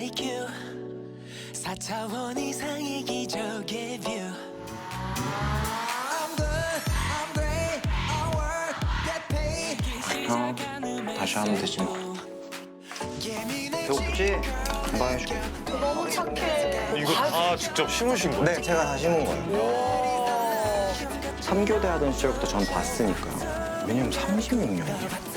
like you 4차원 이상의 기적의 view I'm good, I'm great, I work, get paid 다시 하면 되지 뭐. 배고프지? 금방 해줄게. 너무 착해. 이거 다 직접 심으신 거예요? 네, 제가 다 심은 거예요. 3교대 하던 시절부터 전 봤으니까요. 왜냐면 36년이에요.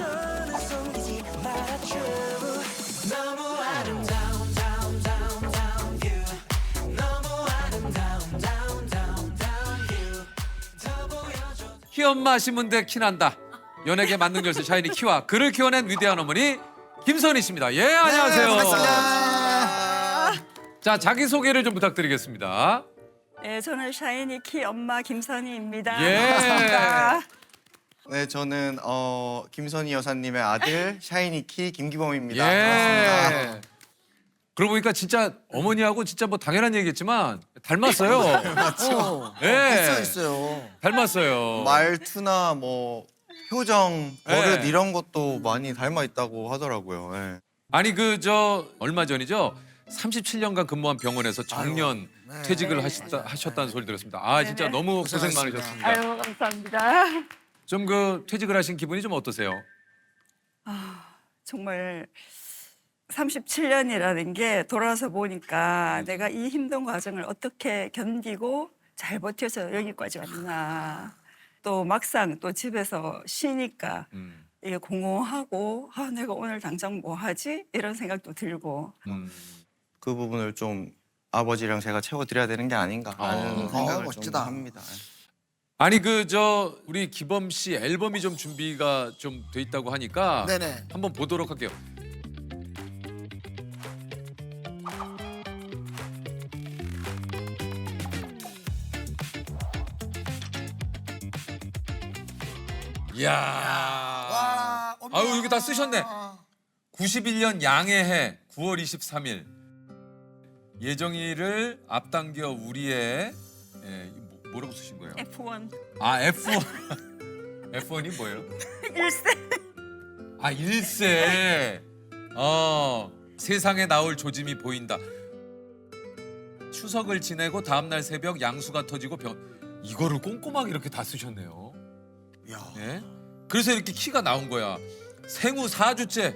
키엄마 신문대 키난다. 연예계 만능 열쇠 샤이니 키와 그를 키워낸 위대한 어머니 김선희 씨입니다. 예, 안녕하세요. 반갑습니다. 자, 자기 소개를 좀 부탁드리겠습니다. 네, 저는 샤이니 키 엄마 김선희입니다. 예. 반갑습니다. 네, 저는 김선희 여사님의 아들 샤이니키 김기범입니다. 반갑습니다. 예. 그러고 보니까 진짜 어머니하고 진짜 뭐 당연한 얘기겠지만 닮았어요. 맞죠? 예. 있어요. 닮았어요. 말투나 뭐 표정, 버릇 네. 이런 것도 많이 닮아 있다고 하더라고요. 예. 아니 얼마 전이죠. 37년간 근무한 병원에서 정년 퇴직을 하셨다는 소리 들었습니다. 아, 진짜 네네. 너무 고생 많으셨습니다. 아유, 감사합니다. 좀 그 퇴직을 하신 기분이 좀 어떠세요? 정말 37년이라는 게 돌아서 보니까 내가 이 힘든 과정을 어떻게 견디고 잘 버텨서 여기까지 왔나. 또 막상 또 집에서 쉬니까 이게 공허하고 내가 오늘 당장 뭐 하지? 이런 생각도 들고. 그 부분을 좀 아버지랑 제가 채워드려야 되는 게 아닌가 하는 생각을 좀 합니다. 아니 우리 기범 씨 앨범이 좀 준비가 좀 돼 있다고 하니까 네네. 한번 보도록 할게요. 이야. 아유, 이거 다 쓰셨네. 91년 양해해 9월 23일 예정일을 앞당겨 우리의 뭐라고 쓰신 거예요? F1 아, F1. F1이 뭐예요? 일세. 아, 일세. 세상에 나올 조짐이 보인다. 추석을 지내고 다음날 새벽 양수가 터지고 이거를 꼼꼼하게 이렇게 다 쓰셨네요. 야. 예? 그래서 이렇게 키가 나온 거야. 생후 4주째.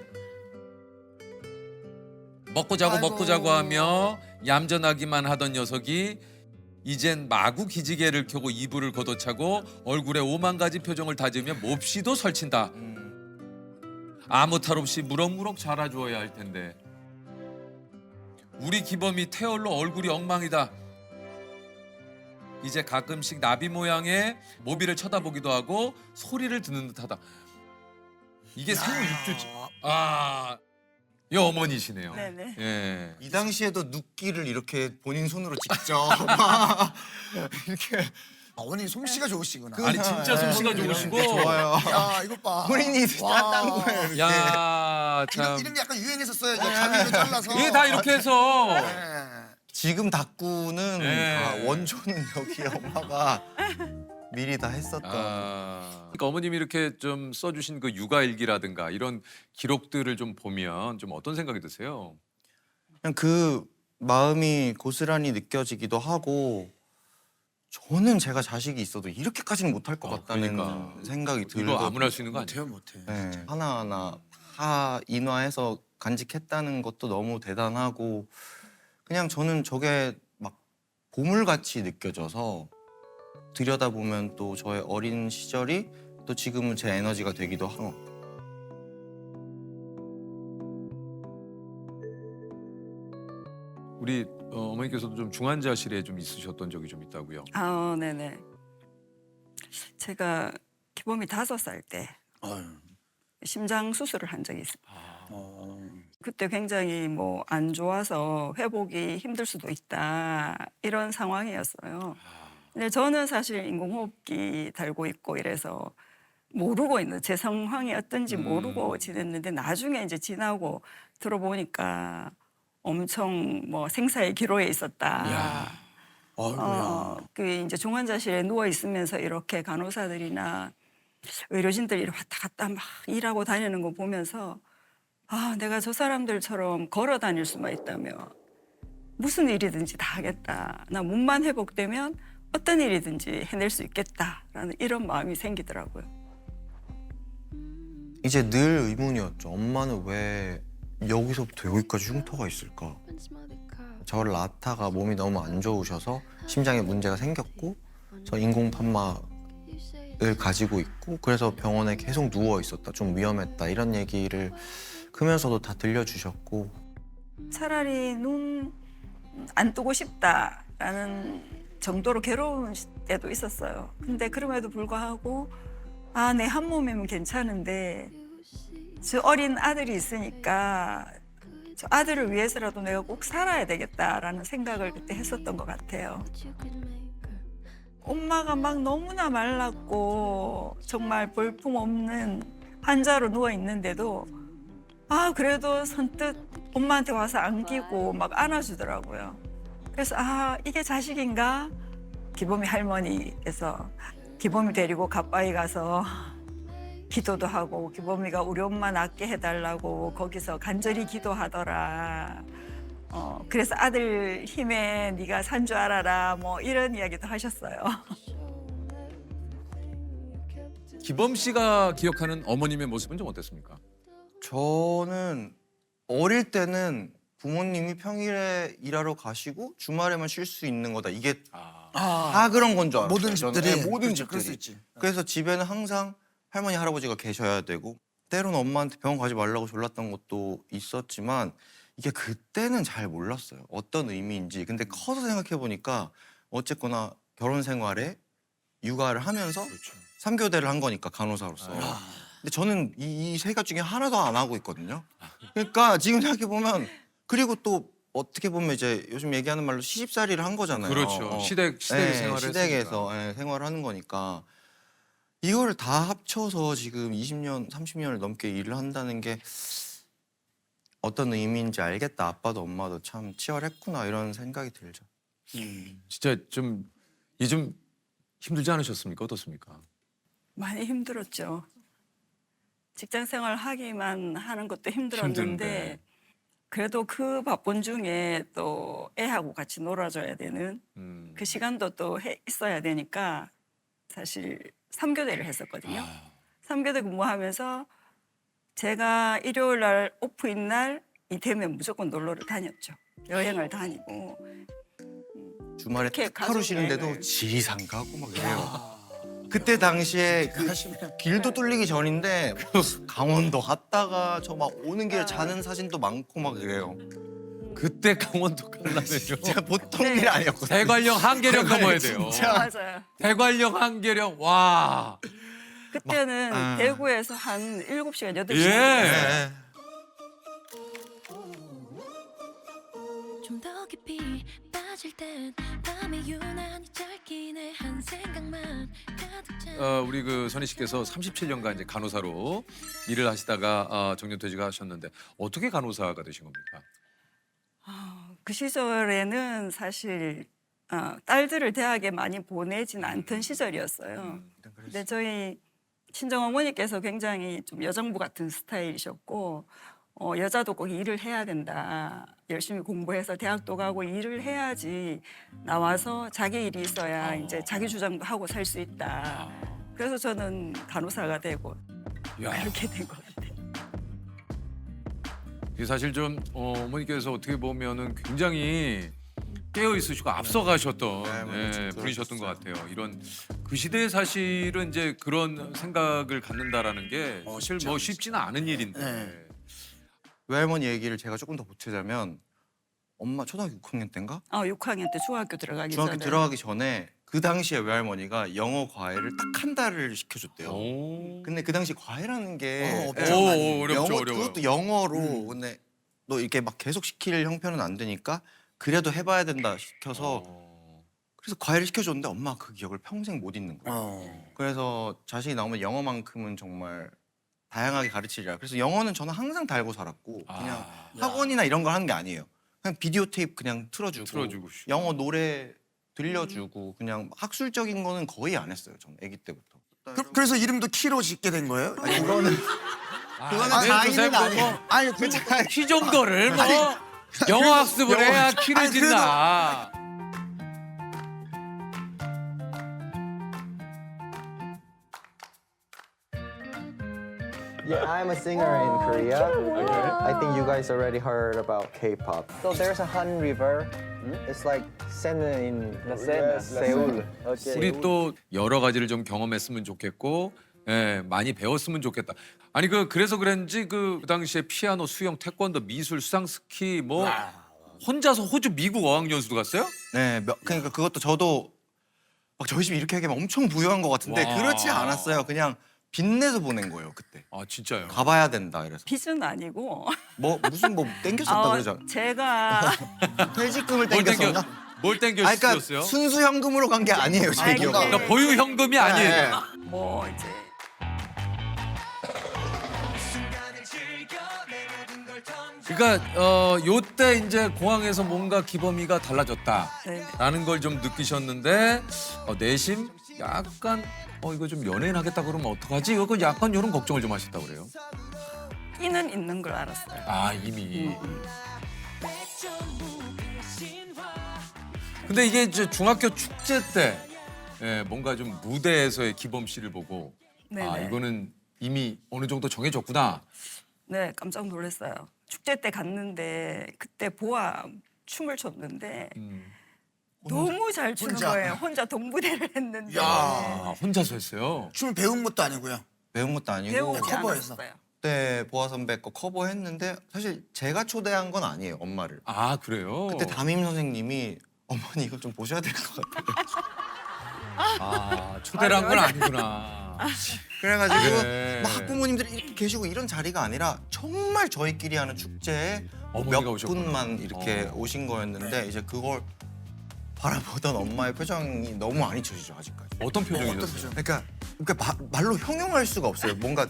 먹고 자고 먹고 자고 하며 얌전하기만 하던 녀석이 이젠 마구 기지개를 켜고 이불을 걷어차고 얼굴에 5만 가지 표정을 다지며 몹시도 설친다. 아무 탈 없이 무럭무럭 자라주어야 할 텐데. 우리 기범이 태얼로 얼굴이 엉망이다. 이제 가끔씩 나비 모양의 모비를 쳐다보기도 하고 소리를 듣는 듯하다. 이게 생후 6주째. 아, 이 어머니시네요. 네네. 예. 이 당시에도 눕기를 이렇게 본인 손으로 직접 이렇게 어머니 솜씨가 좋으시구나. 아니 진짜 솜씨가 좋으시고. 좋아요. 야, 이것 봐. 본인이 와. 딴 거예요. 이렇게. 야, 참. 이런 게 약간 유행했었어요. 이제 가위로 잘라서. 이게 다 이렇게 해서. 네. 지금 닭구는 네. 원조는 여기 엄마가 미리 다 했었던. 그러니까 어머님이 이렇게 좀 써주신 그 육아일기라든가 이런 기록들을 좀 보면 좀 어떤 생각이 드세요? 그냥 그 마음이 고스란히 느껴지기도 하고 저는 제가 자식이 있어도 이렇게까지는 못할 것 같다는 그러니까. 생각이 들고 이거 아무나 할 수 있는 거 아니에요? 못해. 네, 하나하나 다 인화해서 간직했다는 것도 너무 대단하고 그냥 저는 저게 막 보물같이 느껴져서 들여다보면 또 저의 어린 시절이 또 지금은 제 에너지가 되기도 하고 우리 어머니께서도 좀 중환자실에 좀 있으셨던 적이 좀 있다고요. 네네. 제가 기범이 5살 때 심장 수술을 한 적이 있습니다. 그때 굉장히 뭐 안 좋아서 회복이 힘들 수도 있다 이런 상황이었어요. 근데 저는 사실 인공호흡기 달고 있고 이래서 모르고 있는 제 상황이 어떤지 모르고 지냈는데 나중에 이제 지나고 들어보니까 엄청 뭐 생사의 기로에 있었다. 그 이제 중환자실에 누워 있으면서 이렇게 간호사들이나 의료진들이 왔다 갔다 막 일하고 다니는 거 보면서 아, 내가 저 사람들처럼 걸어 다닐 수만 있다면 무슨 일이든지 다 하겠다. 나 몸만 회복되면 어떤 일이든지 해낼 수 있겠다라는 이런 마음이 생기더라고요. 이제 늘 의문이었죠. 엄마는 왜 여기서부터 여기까지 흉터가 있을까? 저를 낳다가 몸이 너무 안 좋으셔서 심장에 문제가 생겼고 저 인공판마를 가지고 있고 그래서 병원에 계속 누워 있었다. 좀 위험했다. 이런 얘기를 크면서도 다 들려주셨고 차라리 눈 안 뜨고 싶다라는 정도로 괴로운 때도 있었어요. 근데 그럼에도 불구하고 아, 내 한 몸이면 괜찮은데 저 어린 아들이 있으니까 저 아들을 위해서라도 내가 꼭 살아야 되겠다라는 생각을 그때 했었던 것 같아요. 엄마가 막 너무나 말랐고 정말 볼품없는 환자로 누워 있는데도 아, 그래도 선뜻 엄마한테 와서 안기고 막 안아주더라고요. 그래서 아, 이게 자식인가? 기범이 할머니께서 기범이 데리고 가빠이 가서 기도도 하고 기범이가 우리 엄마 낫게 해달라고 거기서 간절히 기도하더라. 그래서 아들 힘에 네가 산 줄 알아라. 뭐 이런 이야기도 하셨어요. 기범 씨가 기억하는 어머님의 모습은 좀 어땠습니까? 저는 어릴 때는 부모님이 평일에 일하러 가시고 주말에만 쉴 수 있는 거다. 이게 다 그런 건 줄 알았어요. 모든 저는. 집들이 네, 모든 그렇죠, 그럴 수 집들이. 있지. 그래서 집에는 항상 할머니 할아버지가 계셔야 되고 때로는 엄마한테 병원 가지 말라고 졸랐던 것도 있었지만 이게 그때는 잘 몰랐어요. 어떤 의미인지. 근데 커서 생각해 보니까 어쨌거나 결혼 생활에 육아를 하면서 삼교대를 한 거니까 간호사로서. 근데 저는 이 세 가지 중에 하나도 안 하고 있거든요. 그러니까 지금 생각해 보면 그리고 또 어떻게 보면 이제 요즘 얘기하는 말로 시집살이를 한 거잖아요. 그렇죠. 시댁 네, 생활을 시댁에서 생활을 하는 거니까 이거를 다 합쳐서 지금 20년, 30년을 넘게 일을 한다는 게 어떤 의미인지 알겠다. 아빠도 엄마도 참 치열했구나 이런 생각이 들죠. 진짜 좀 요즘 힘들지 않으셨습니까? 어떻습니까? 많이 힘들었죠. 직장 생활 하기만 하는 것도 힘든데. 힘들었는데 그래도 그 바쁜 중에 또 애하고 같이 놀아줘야 되는 그 시간도 또 있어야 되니까 사실 3교대를 했었거든요. 3교대 근무하면서 제가 일요일 날 오프인 날 이태면 무조건 놀러를 다녔죠. 여행을 다니고 주말에 그렇게 딱 하루 가족 쉬는데도 여행을. 지리산 가고 막 이래요. 그때 당시에 그 길도 뚫리기 전인데 강원도 갔다가 저 막 오는 길에 자는 사진도 많고 막 이래요. 그때 강원도 가려면요. 제가 보통 일 아니었거든요. 대관령 한계령 넘어야 돼요. 맞아요. 대관령 한계령 와. 그때는 대구에서 한 7시간, 8시간. 예. 네. 좀 더 깊이 빠질 땐 밤이 유난히 짧긴 해 한 생각만 가득 차. 우리 그 선희 씨께서 37년간 이제 간호사로 일을 하시다가 정년퇴직을 하셨는데 어떻게 간호사가 되신 겁니까? 그 시절에는 사실 딸들을 대학에 많이 보내진 않던 시절이었어요. 근데 저희 친정어머니께서 굉장히 좀 여정부 같은 스타일이셨고 여자도 꼭 일을 해야 된다. 열심히 공부해서 대학도 가고 일을 해야지 나와서 자기 일이 있어야 이제 자기 주장도 하고 살 수 있다. 그래서 저는 간호사가 되고 야. 이렇게 된 것 같아요. 이게 사실 좀 어머니께서 어떻게 보면은 굉장히 깨어 있으시고 앞서가셨던 맞아요. 분이셨던 것 같아요. 이런 그 시대에 사실은 이제 그런 생각을 갖는다라는 게 사실 뭐 쉽지는 않은 일인데. 네. 외할머니 얘기를 제가 조금 더 보태자면 엄마 초등학교 6학년 때인가? 6학년 때 중학교 들어가기 중학교 전에. 들어가기 전에 그 당시에 외할머니가 영어 과외를 딱 한 달을 시켜줬대요. 오. 근데 그 당시 과외라는 게 없죠. 어렵죠, 영어, 어려워요. 그것도 영어로 근데 너 이렇게 막 계속 시킬 형편은 안 되니까 그래도 해봐야 된다 시켜서 그래서 과외를 시켜줬는데 엄마가 그 기억을 평생 못 잊는 거예요. 그래서 자식이 나오면 영어만큼은 정말 다양하게 가르치리라. 그래서 영어는 저는 항상 달고 살았고 그냥 학원이나 이런 걸 하는 게 아니에요. 그냥 비디오 테이프 그냥 틀어주고 영어 노래 들려주고 그냥 학술적인 거는 거의 안 했어요. 저는 아기 때부터. 그래서 이름도 키로 짓게 된 거예요? 그거는 그거는 내 자의는 선생님 아니에요. 뭐 아니 그 키 정도를 뭐 영어 학습을 해야 키를 아니, 그래도- 진다. Yeah, I'm a singer in Korea. I think you guys already heard about K-pop. So there's a Han River. It's like Seine in Seoul. 우리 또 여러 가지를 좀 경험했으면 좋겠고, 예, 많이 배웠으면 좋겠다. 아니 그래서 그런지 그 당시에 피아노, 수영, 태권도, 미술, 수상 스키 뭐 혼자서 호주, 미국 어학연수도 갔어요? 네, 그러니까 그것도 저도 막 저희 집이 이렇게 얘기하면 엄청 부유한 것 같은데 와. 그렇지 않았어요. 그냥 빚내서 보낸 거예요 그때. 아 진짜요? 가봐야 된다 이래서. 빚은 아니고 뭐 무슨 뭐 땡겼었다 그러죠. 제가 퇴직금을 뭘 땡겼었나? 땡겨? 뭘 땡겨 아, 그러니까 줬어요? 순수 현금으로 간 게 아니에요 제 아니, 기억에. 그러니까 보유 현금이 아니에요. 네. 뭐 이제 그러니까 요때 이제 공항에서 뭔가 기범이가 달라졌다라는 네. 걸 좀 느끼셨는데 내심 약간 이거 좀 연예인 하겠다 그러면 어떡하지? 이거 약간 이런 걱정을 좀 하셨다고 그래요. 끼는 있는 걸 알았어요. 아 이미. 근데 이게 이제 중학교 축제 때 뭔가 좀 무대에서의 기범 씨를 보고 아 네네. 이거는 이미 어느 정도 정해졌구나. 네, 깜짝 놀랐어요. 축제 때 갔는데 그때 보아 춤을 췄는데 너무 잘 추는 혼자. 거예요. 혼자 동무대를 했는데 야. 아 혼자서 했어요. 춤을 배운 것도 아니고요. 배운 것도 아니고 배우지 커버해서. 않았어요. 그때 보아 선배 거 커버했는데 사실 제가 초대한 건 아니에요 엄마를. 아 그래요? 그때 담임 선생님이 어머니 이거 좀 보셔야 될 것 같아요. 아 초대를 한 건 아니구나. 그래가지고 네. 막 학부모님들이 이렇게 계시고 이런 자리가 아니라 정말 저희끼리 하는 축제에 어머니가 몇 오셨구나. 분만 이렇게 오신 거였는데 이제 그걸 바라보던 엄마의 표정이 너무 안 잊혀지죠 아직까지. 어떤 표정이셨어요? 그러니까 말로 형용할 수가 없어요. 뭔가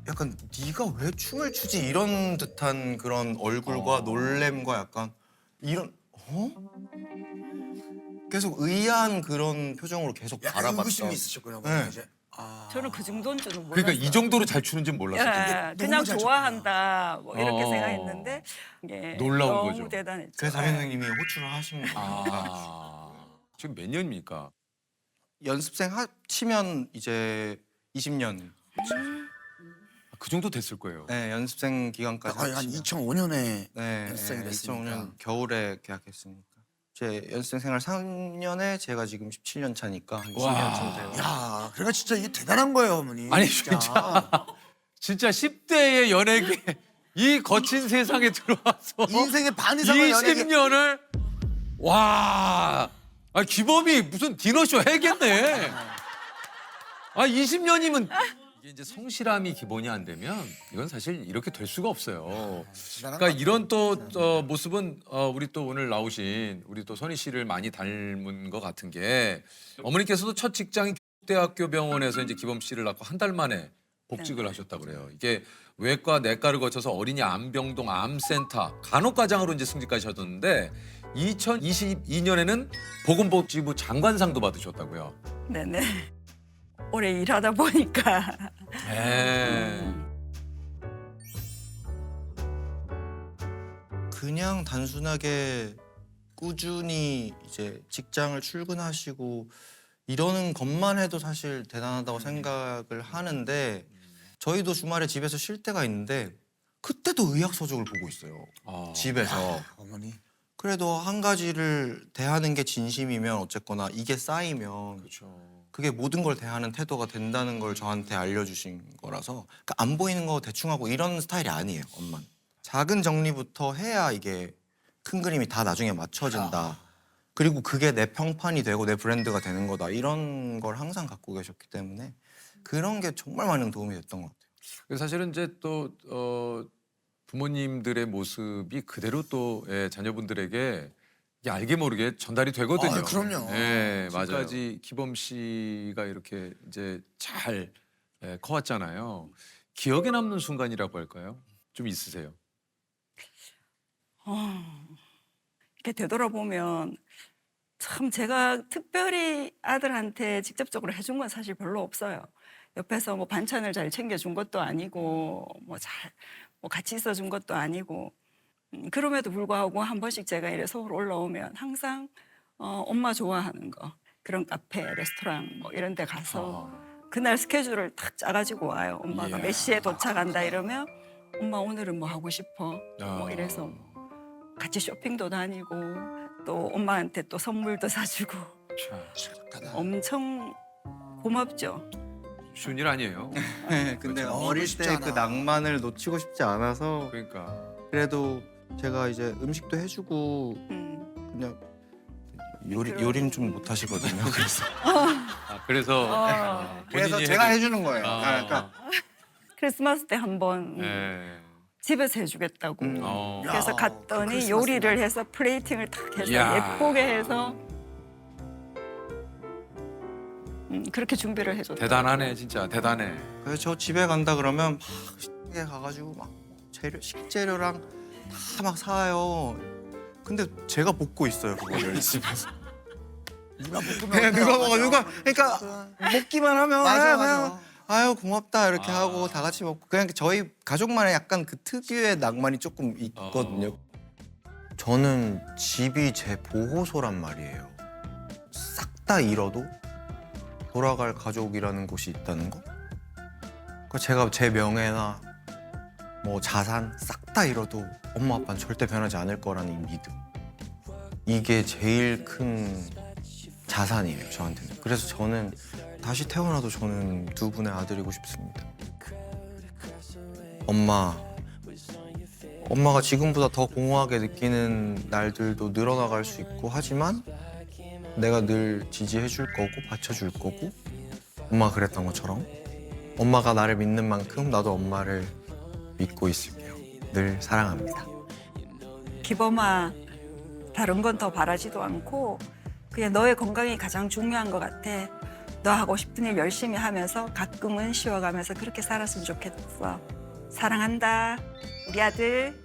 약간 네가 왜 춤을 추지 이런 듯한 그런 얼굴과 놀램과 약간 이런 계속 의아한 그런 표정으로 계속 약간 바라봤던. 의구심이 있으셨구나. 네. 이제. 아. 저는 그 정도인 줄은 몰랐어요. 그러니까 이 정도로 잘 추는지 몰랐어요. 예, 너무 그냥 잘 좋아한다 뭐 이렇게 어. 생각했는데 이게 놀라운 너무 거죠. 대단했죠. 그래서 담임 선생님이 호출을 하신 거예요. 아 지금 몇 년입니까? 연습생 합치면 이제 20년. 그 정도 됐을 거예요. 네, 연습생 기간까지 거의 한 합치면. 2005년에 네, 연습생이 됐으니까. 2005년 겨울에 계약했으니까. 제 연습생 생활 3년에 제가 지금 17년 차니까 한 20년쯤 돼요. 야, 그러니까 진짜 이게 대단한 거예요, 어머니. 아니, 진짜 10대의 연예계 이 거친 세상에 들어와서 인생의 반 이상을 연예계 20년을 와 기범이 무슨 디너쇼 해겠네. 20년이면 이게 이제 성실함이 기본이 안 되면 이건 사실 이렇게 될 수가 없어요. 그러니까 이런 또 모습은 우리 또 오늘 나오신 우리 또 선희 씨를 많이 닮은 것 같은 게 어머니께서도 첫 직장인 대학교 병원에서 이제 기범 씨를 낳고 한 달 만에 복직을 하셨다고 그래요. 이게 외과, 내과를 거쳐서 어린이 암병동 암센터 간호과장으로 이제 승진까지 하셨는데 2022년에는 보건복지부 장관상도 받으셨다고요. 네네. 오래 일하다 보니까 네. 그냥 단순하게 꾸준히 이제 직장을 출근하시고 이러는 것만 해도 사실 대단하다고 생각을 하는데 저희도 주말에 집에서 쉴 때가 있는데 그때도 의학 서적을 보고 있어요. 집에서. 어머니. 그래도 한 가지를 대하는 게 진심이면 어쨌거나 이게 쌓이면 그게 모든 걸 대하는 태도가 된다는 걸 저한테 알려주신 거라서 그러니까 안 보이는 거 대충 하고 이런 스타일이 아니에요, 엄마는. 작은 정리부터 해야 이게 큰 그림이 다 나중에 맞춰진다. 그리고 그게 내 평판이 되고 내 브랜드가 되는 거다. 이런 걸 항상 갖고 계셨기 때문에 그런 게 정말 많은 도움이 됐던 것 같아요. 사실은 이제 또 부모님들의 모습이 그대로 또 자녀분들에게 이게 알게 모르게 전달이 되거든요. 아, 그럼요. 네, 맞아요. 지금까지 기범 씨가 이렇게 이제 잘 커왔잖아요. 기억에 남는 순간이라고 할까요? 좀 있으세요? 이렇게 되돌아보면 참 제가 특별히 아들한테 직접적으로 해준 건 사실 별로 없어요. 옆에서 뭐 반찬을 잘 챙겨준 것도 아니고 뭐 같이 있어준 것도 아니고 그럼에도 불구하고 한 번씩 제가 이래 서울 올라오면 항상 엄마 좋아하는 거 그런 카페, 레스토랑 뭐 이런 데 가서 그날 스케줄을 탁 짜가지고 와요. 엄마가 몇 시에 도착한다 이러면 엄마 오늘은 뭐 하고 싶어? 뭐 이래서 같이 쇼핑도 다니고 또 엄마한테 또 선물도 사주고 엄청 고맙죠. 쉬운 일 아니에요. 네, 근데 어릴 쉽지 때 그 않아. 낭만을 놓치고 싶지 않아서 그러니까. 그래도 제가 이제 음식도 해주고 그냥 요리는 좀 못하시거든요. 그래서 그래서 그래서 본인이 제가 해도- 해주는 거예요. 그러니까 크리스마스 때 한번 네. 집에서 해주겠다고. 그래서 야, 갔더니 크리스마스 요리를 해서 플레이팅을 탁 해서 이야. 예쁘게 해서 그렇게 준비를 해줬다. 대단하네 진짜 대단해. 그래서 저 집에 간다 그러면 막 식당에 가가지고 막 식재료랑 다 막 사요. 근데 제가 볶고 있어요 그거를 집에서. 누가 볶으면 그냥 누가 먹어 맞아. 누가 그러니까 먹기만 하면 맞아, 그냥 맞아. 아유 고맙다 이렇게 하고 다 같이 먹고 그냥 저희 가족만의 약간 그 특유의 낭만이 조금 있거든요. 저는 집이 제 보호소란 말이에요. 싹 다 잃어도 돌아갈 가족이라는 곳이 있다는 거. 그러니까 제가 제 명예나 뭐 자산 싹 다 잃어도 엄마 아빠는 절대 변하지 않을 거라는 이 믿음. 이게 제일 큰 자산이에요 저한테는. 그래서 저는 다시 태어나도 저는 두 분의 아들이고 싶습니다. 엄마가 지금보다 더 공허하게 느끼는 날들도 늘어나갈 수 있고 하지만 내가 늘 지지해 줄 거고 받쳐줄 거고 엄마가 그랬던 것처럼 엄마가 나를 믿는 만큼 나도 엄마를 믿고 있을게요. 늘 사랑합니다. 기범아, 다른 건 더 바라지도 않고 그냥 너의 건강이 가장 중요한 것 같아. 너 하고 싶은 일 열심히 하면서 가끔은 쉬어가면서 그렇게 살았으면 좋겠어. 사랑한다, 우리 아들.